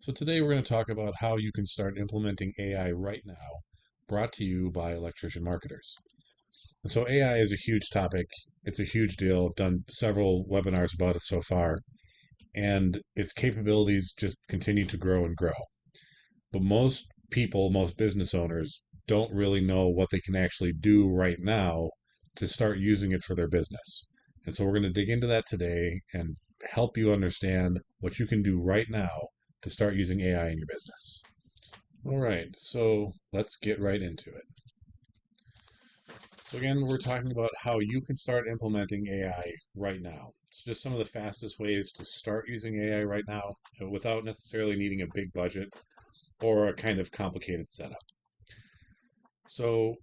So today we're going to talk about how you can start implementing AI right now, brought to you by Electrician marketers. And so AI is a huge topic. It's a huge deal. I've done several webinars about it so far, and its capabilities just continue to grow and grow. But most people, most business owners, don't really know what they can actually do right now to start using it for their business. And so we're going to dig into that today and help you understand what you can do right now to start using AI in your business. All right, so let's get right into it. So again, we're talking about how you can start implementing AI right now. It's just some of the fastest ways to start using AI right now without necessarily needing a big budget or a kind of complicated setup. So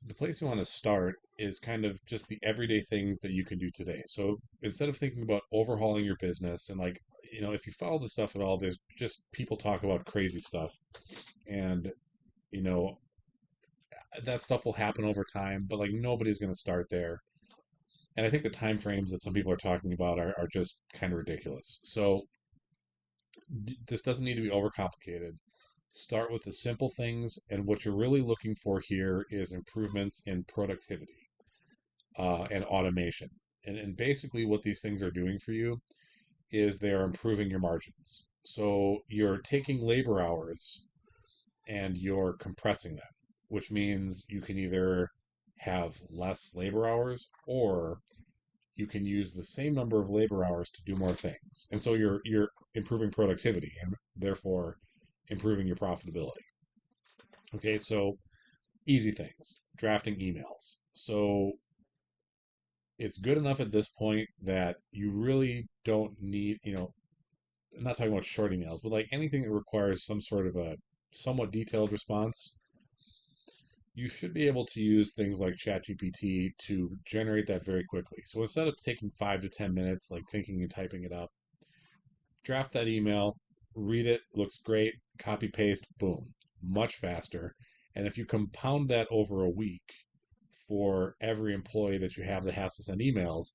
the place you want to start is kind of just the everyday things that you can do today. So instead of thinking about overhauling your business and if you follow the stuff at all, there's just people talk about crazy stuff. And, you know, that stuff will happen over time, but like nobody's going to start there. And I think the time frames that some people are talking about are just kind of ridiculous. So this doesn't need to be overcomplicated. Start with the simple things, and what you're really looking for here is improvements in productivity and automation. And basically, what these things are doing for you is they are improving your margins. So you're taking labor hours and you're compressing them, which means you can either have less labor hours or you can use the same number of labor hours to do more things. And so you're improving productivity and therefore improving your profitability. Okay, so easy things, drafting emails. So it's good enough at this point that you really don't need, I'm not talking about short emails, but like anything that requires some sort of a somewhat detailed response, you should be able to use things like ChatGPT to generate that very quickly. So instead of taking 5 to 10 minutes, like thinking and typing it up, draft that email, read it, looks great, copy paste, boom, much faster. And if you compound that over a week for every employee that you have that has to send emails,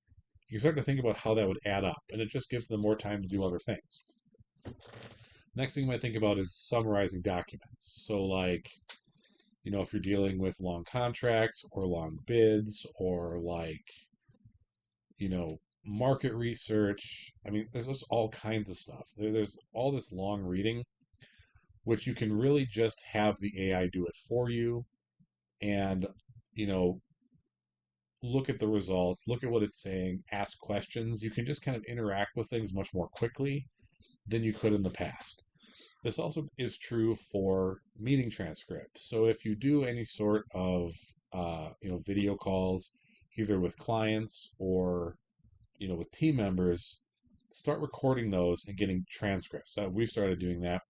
you start to think about how that would add up. And it just gives them more time to do other things. Next thing you might think about is summarizing documents. So, like, if you're dealing with long contracts or long bids or you know, market research. I mean, there's just all kinds of stuff. There's all this long reading, which you can really just have the AI do it for you and, you know, look at the results, look at what it's saying, ask questions. You can just kind of interact with things much more quickly than you could in the past. This also is true for meeting transcripts. So if you do any sort of, video calls, either with clients or with team members, start recording those and getting transcripts. We've started doing that.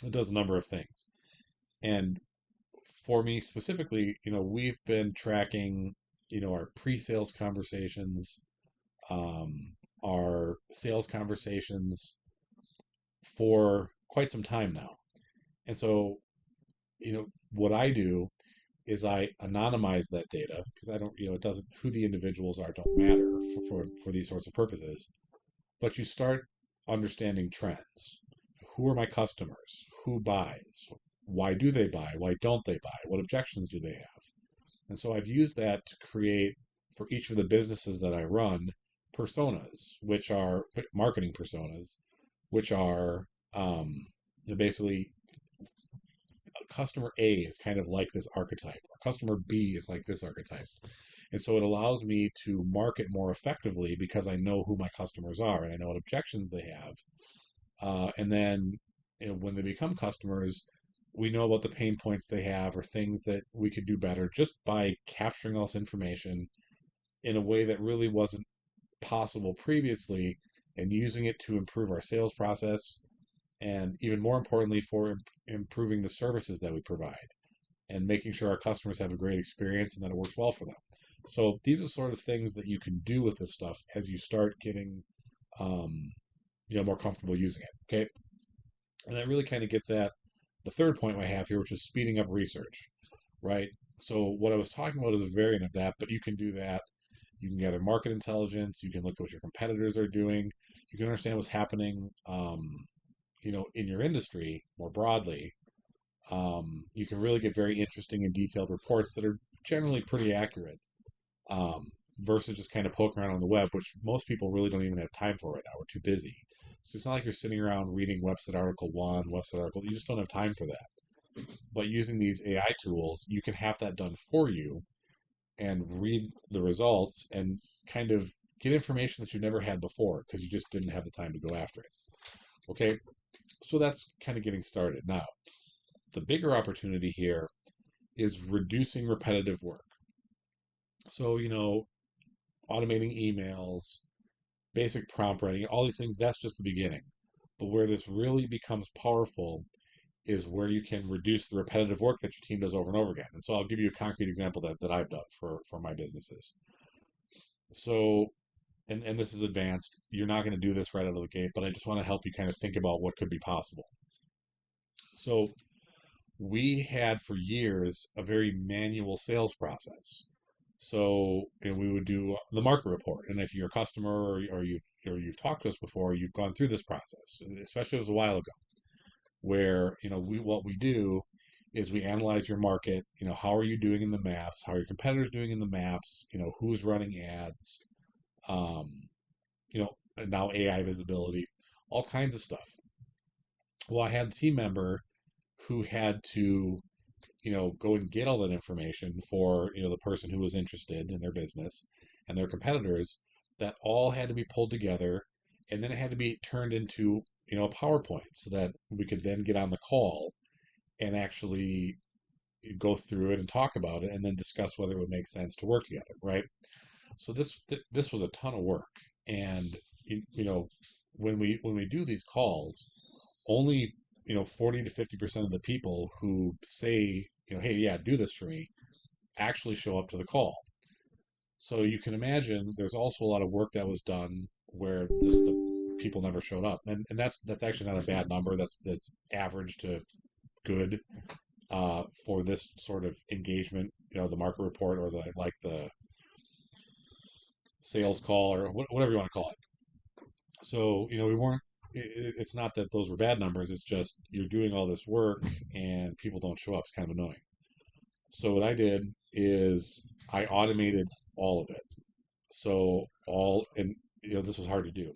It does a number of things. And for me specifically, we've been tracking, our pre-sales conversations, our sales conversations for quite some time now. And so, what I do is I anonymize that data because I don't, it doesn't, who the individuals are don't matter for these sorts of purposes. But you start understanding trends. Who are my customers? Who buys? Why do they buy? Why don't they buy? What objections do they have? And so I've used that to create for each of the businesses that I run personas, which are marketing personas, which are basically customer A is kind of like this archetype, or customer B is like this archetype. And so it allows me to market more effectively because I know who my customers are and I know what objections they have. And then when they become customers, we know about the pain points they have or things that we could do better just by capturing all this information in a way that really wasn't possible previously and using it to improve our sales process and even more importantly for improving the services that we provide and making sure our customers have a great experience and that it works well for them. So these are sort of things that you can do with this stuff as you start getting more comfortable using it. Okay. And that really kind of gets at the third point I have here, which is speeding up research, right? So what I was talking about is a variant of that, but you can do that. You can gather market intelligence. You can look at what your competitors are doing. You can understand what's happening in your industry more broadly, you can really get very interesting and detailed reports that are generally pretty accurate, versus just kind of poking around on the web, which most people really don't even have time for right now. We're too busy. So it's not like you're sitting around reading website article one, website article. You just don't have time for that. But using these AI tools, you can have that done for you and read the results and kind of get information that you never had before because you just didn't have the time to go after it. Okay, so that's kind of getting started. Now, the bigger opportunity here is reducing repetitive work. So, automating emails, basic prompt writing, all these things, that's just the beginning. But where this really becomes powerful is where you can reduce the repetitive work that your team does over and over again. And so I'll give you a concrete example that I've done for my businesses. So, and this is advanced. You're not going to do this right out of the gate, but I just want to help you kind of think about what could be possible. So we had for years a very manual sales process. So, we would do the market report, and if you're a customer or you've talked to us before, you've gone through this process. Especially it was a while ago, where what we do is we analyze your market. How are you doing in the maps? How are your competitors doing in the maps? Who's running ads? And now AI visibility, all kinds of stuff. Well, I had a team member who had to go and get all that information for, the person who was interested in their business and their competitors. That all had to be pulled together, and then it had to be turned into, a PowerPoint so that we could then get on the call and actually go through it and talk about it and then discuss whether it would make sense to work together, right? So this was a ton of work. And, when we do these calls, only 40 to 50% of the people who say, hey, yeah, do this for me, actually show up to the call. So you can imagine there's also a lot of work that was done where the people never showed up, and that's actually not a bad number. That's average to good for this sort of engagement. The market report or the sales call or whatever you want to call it. So we weren't. It's not that those were bad numbers. It's just you're doing all this work and people don't show up. It's kind of annoying. So what I did is I automated all of it. So this was hard to do,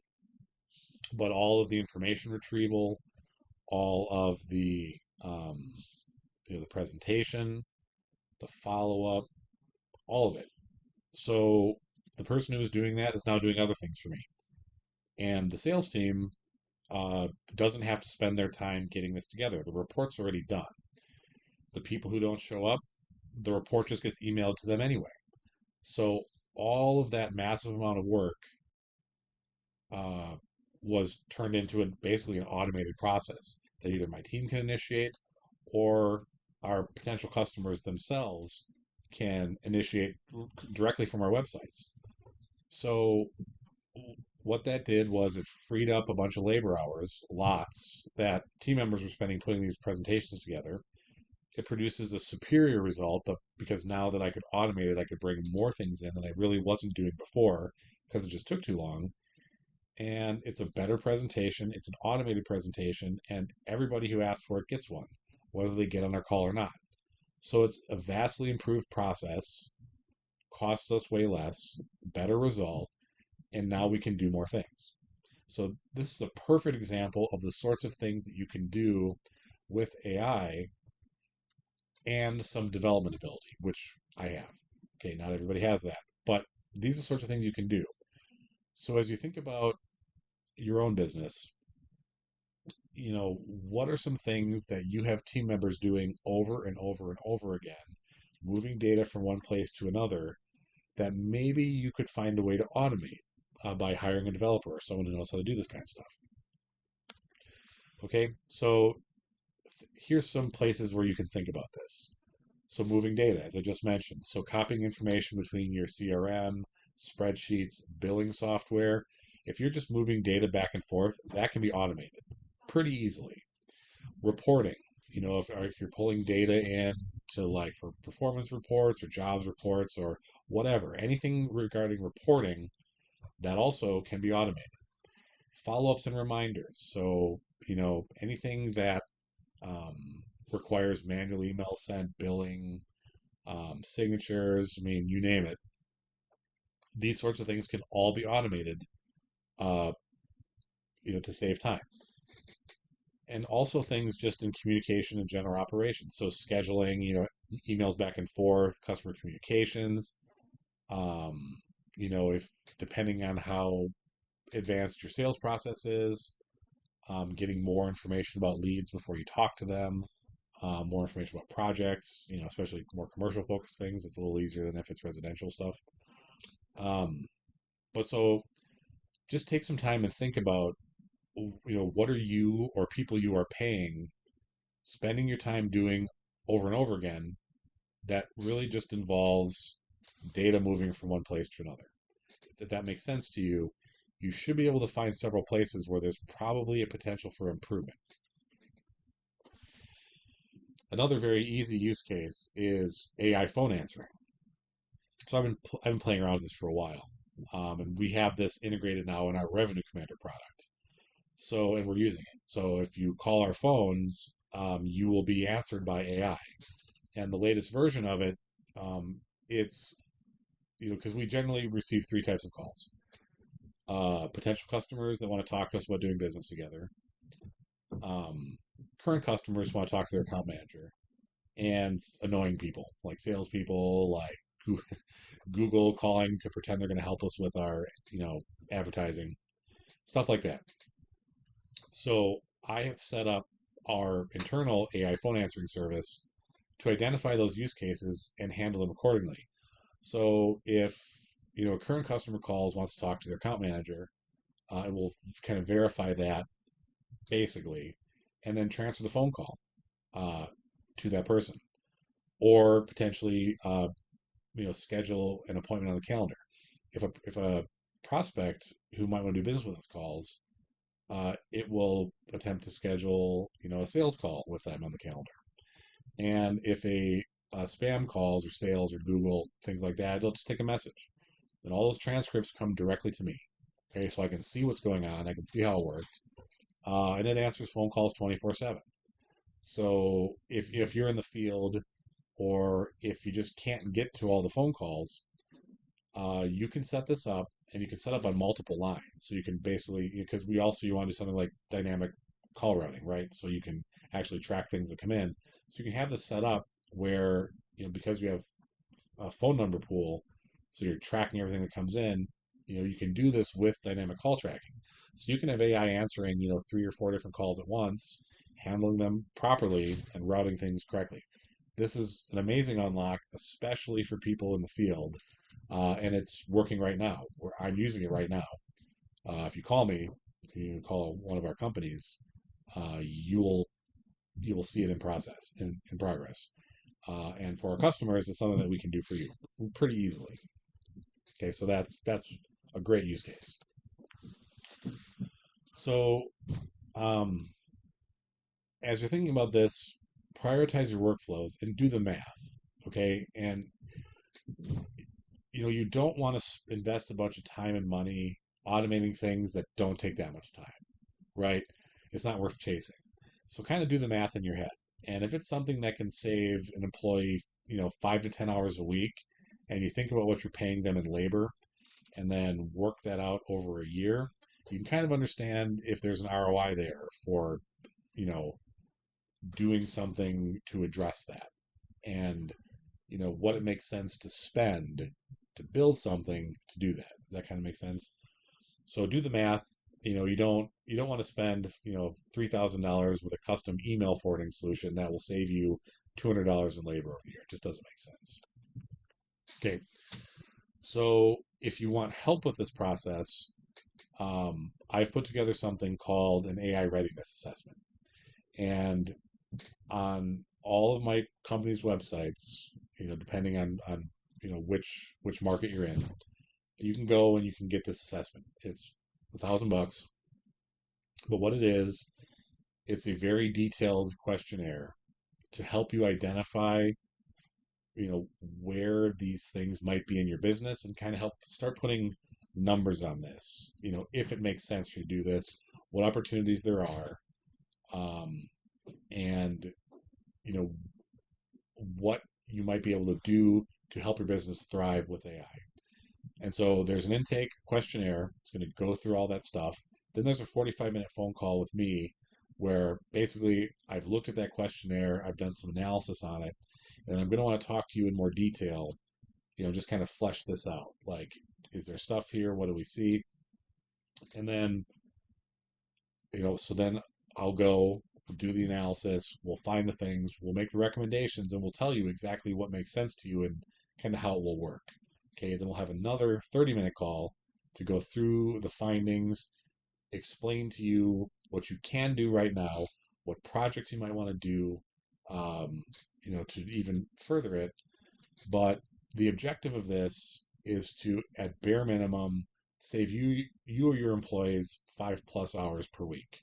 but all of the information retrieval, all of the the presentation, the follow up, all of it. So the person who was doing that is now doing other things for me, and the sales team doesn't have to spend their time getting this together. The report's already done. The people who don't show up, the report just gets emailed to them anyway. So all of that massive amount of work was turned into basically an automated process that either my team can initiate or our potential customers themselves can initiate directly from our websites. So what that did was it freed up a bunch of labor hours, lots, that team members were spending putting these presentations together. It produces a superior result, but because now that I could automate it, I could bring more things in that I really wasn't doing before because it just took too long. And it's a better presentation. It's an automated presentation, and everybody who asks for it gets one, whether they get on our call or not. So it's a vastly improved process, costs us way less, better result, and now we can do more things. So this is a perfect example of the sorts of things that you can do with AI and some development ability, which I have. Okay, not everybody has that, but these are the sorts of things you can do. So as you think about your own business, what are some things that you have team members doing over and over and over again, moving data from one place to another, that maybe you could find a way to automate by hiring a developer or someone who knows how to do this kind of stuff? Okay, so here's some places where you can think about this. So moving data, as I just mentioned. So copying information between your CRM, spreadsheets, billing software. If you're just moving data back and forth, that can be automated pretty easily. Reporting, if you're pulling data in to for performance reports or jobs reports or whatever, anything regarding reporting, that also can be automated. Follow-ups and reminders. So, anything that requires manual email sent, billing, signatures, I mean, you name it. These sorts of things can all be automated, uh, to save time. And also things just in communication and general operations. So scheduling, emails back and forth, customer communications. If depending on how advanced your sales process is, getting more information about leads before you talk to them, more information about projects, especially more commercial focused things. It's a little easier than if it's residential stuff. But so just take some time and think about, what are you or people you are paying, spending your time doing over and over again that really just involves data moving from one place to another. If that makes sense to you, you should be able to find several places where there's probably a potential for improvement. Another very easy use case is AI phone answering. So I've been playing around with this for a while, and we have this integrated now in our Revenue Commander product. So, and we're using it. So if you call our phones, you will be answered by AI. And the latest version of it, it's, because we generally receive three types of calls. Potential customers that want to talk to us about doing business together. Current customers want to talk to their account manager. And annoying people, like salespeople, like Google calling to pretend they're going to help us with our, advertising, stuff like that. So I have set up our internal AI phone answering service to identify those use cases and handle them accordingly. So if a current customer calls, wants to talk to their account manager, it will kind of verify that basically, and then transfer the phone call to that person, or potentially schedule an appointment on the calendar. If a prospect who might want to do business with us calls, it will attempt to schedule a sales call with them on the calendar. And if a spam calls or sales or Google, things like that, it'll just take a message. And all those transcripts come directly to me. Okay, so I can see what's going on, I can see how it worked. And it answers phone calls 24/7. So if you're in the field, or if you just can't get to all the phone calls, you can set this up, and you can set up on multiple lines. So you can basically, because you want to do something like dynamic call routing, right? So you can actually track things that come in. So you can have this set up where, because you have a phone number pool, so you're tracking everything that comes in, you can do this with dynamic call tracking. So you can have AI answering, 3 or 4 different calls at once, handling them properly and routing things correctly. This is an amazing unlock, especially for people in the field, and it's working right now. I'm using it right now. If you call me, if you call one of our companies, you will see it in progress. And for our customers, it's something that we can do for you pretty easily. Okay, so that's a great use case. So, as you're thinking about this, prioritize your workflows and do the math. Okay, and you don't want to invest a bunch of time and money automating things that don't take that much time, right? It's not worth chasing. So kind of do the math in your head. And if it's something that can save an employee, 5 to 10 hours a week, and you think about what you're paying them in labor, and then work that out over a year, you can kind of understand if there's an ROI there for, doing something to address that. And, what it makes sense to spend to build something to do that. Does that kind of make sense? So do the math. You don't want to spend $3,000 with a custom email forwarding solution that will save you $200 in labor over the year. It just doesn't make sense. Okay, so if you want help with this process, I've put together something called an AI readiness assessment, and on all of my company's websites, depending on which market you're in, you can go and you can get this assessment. It's $1,000. But what it is, it's a very detailed questionnaire to help you identify, where these things might be in your business, and kind of help start putting numbers on this. If it makes sense for you to do this, what opportunities there are, and what you might be able to do to help your business thrive with AI. And so there's an intake questionnaire. It's going to go through all that stuff. Then there's a 45-minute phone call with me where basically I've looked at that questionnaire, I've done some analysis on it, and I'm going to want to talk to you in more detail, just kind of flesh this out. Like, is there stuff here? What do we see? And then, so then I'll go do the analysis, we'll find the things, we'll make the recommendations, and we'll tell you exactly what makes sense to you and kind of how it will work. Okay, then we'll have another 30-minute call to go through the findings, explain to you what you can do right now, what projects you might want to do, to even further it. But the objective of this is to, at bare minimum, save you or your employees 5+ hours per week.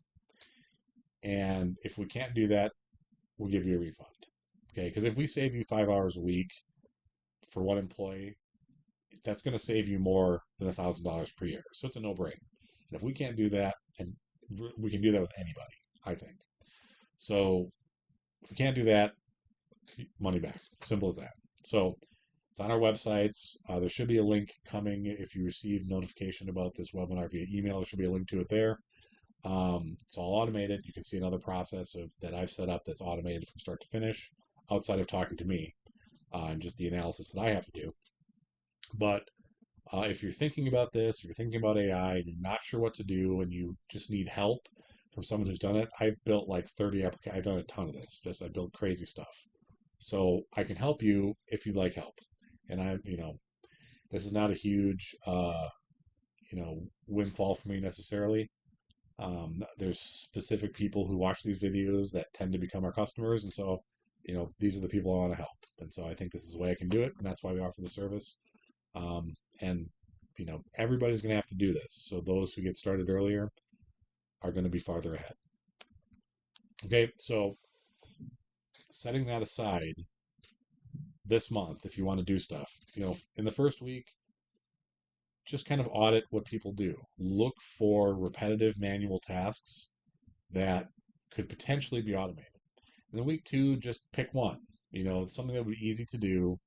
And if we can't do that, we'll give you a refund. Okay, because if we save you 5 hours a week for one employee, that's going to save you more than $1,000 per year. So it's a no-brainer. And if we can't do that, and we can do that with anybody, I think. So if we can't do that, money back. Simple as that. So it's on our websites. There should be a link coming if you receive notification about this webinar via email. There should be a link to it there. It's all automated. You can see another process that I've set up that's automated from start to finish, outside of talking to me, and just the analysis that I have to do. But if you're thinking about this, if you're thinking about AI, and you're not sure what to do, and you just need help from someone who's done it, I've built like 30 applications. I've done a ton of this. I build crazy stuff. So I can help you if you'd like help. And this is not a huge, windfall for me necessarily. There's specific people who watch these videos that tend to become our customers. And so, these are the people I want to help. And so I think this is the way I can do it. And that's why we offer the service. And everybody's going to have to do this. So those who get started earlier are going to be farther ahead. Okay, so setting that aside, this month, if you want to do stuff, in the first week, just kind of audit what people do. Look for repetitive manual tasks that could potentially be automated. And then week 2, just pick one, something that would be easy to do.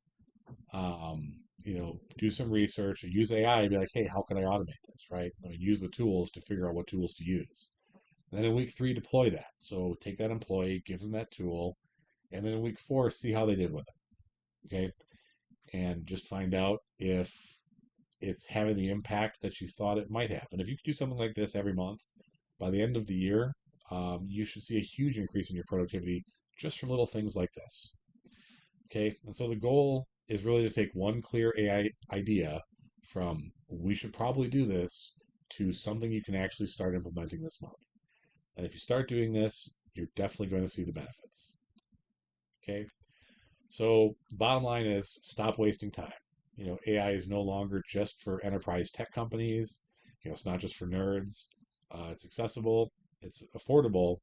Do some research, or use AI and be like, hey, how can I automate this, right? Use the tools to figure out what tools to use. And then in week 3, deploy that. So take that employee, give them that tool, and then in week 4, see how they did with it. Okay? And just find out if it's having the impact that you thought it might have. And if you could do something like this every month, by the end of the year, you should see a huge increase in your productivity just from little things like this. Okay? And so the goal is really to take one clear AI idea from we should probably do this to something you can actually start implementing this month. And if you start doing this, you're definitely going to see the benefits. Okay? So bottom line is stop wasting time. AI is no longer just for enterprise tech companies. It's not just for nerds. It's accessible, it's affordable,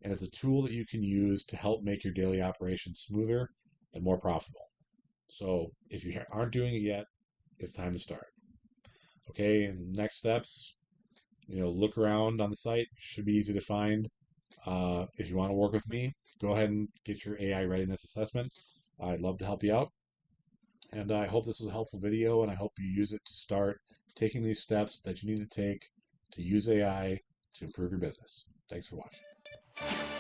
and it's a tool that you can use to help make your daily operations smoother and more profitable. So if you aren't doing it yet, it's time to start. Okay, and next steps, look around on the site. Should be easy to find. If you want to work with me, go ahead and get your AI readiness assessment. I'd love to help you out. And I hope this was a helpful video, and I hope you use it to start taking these steps that you need to take to use AI to improve your business. Thanks for watching.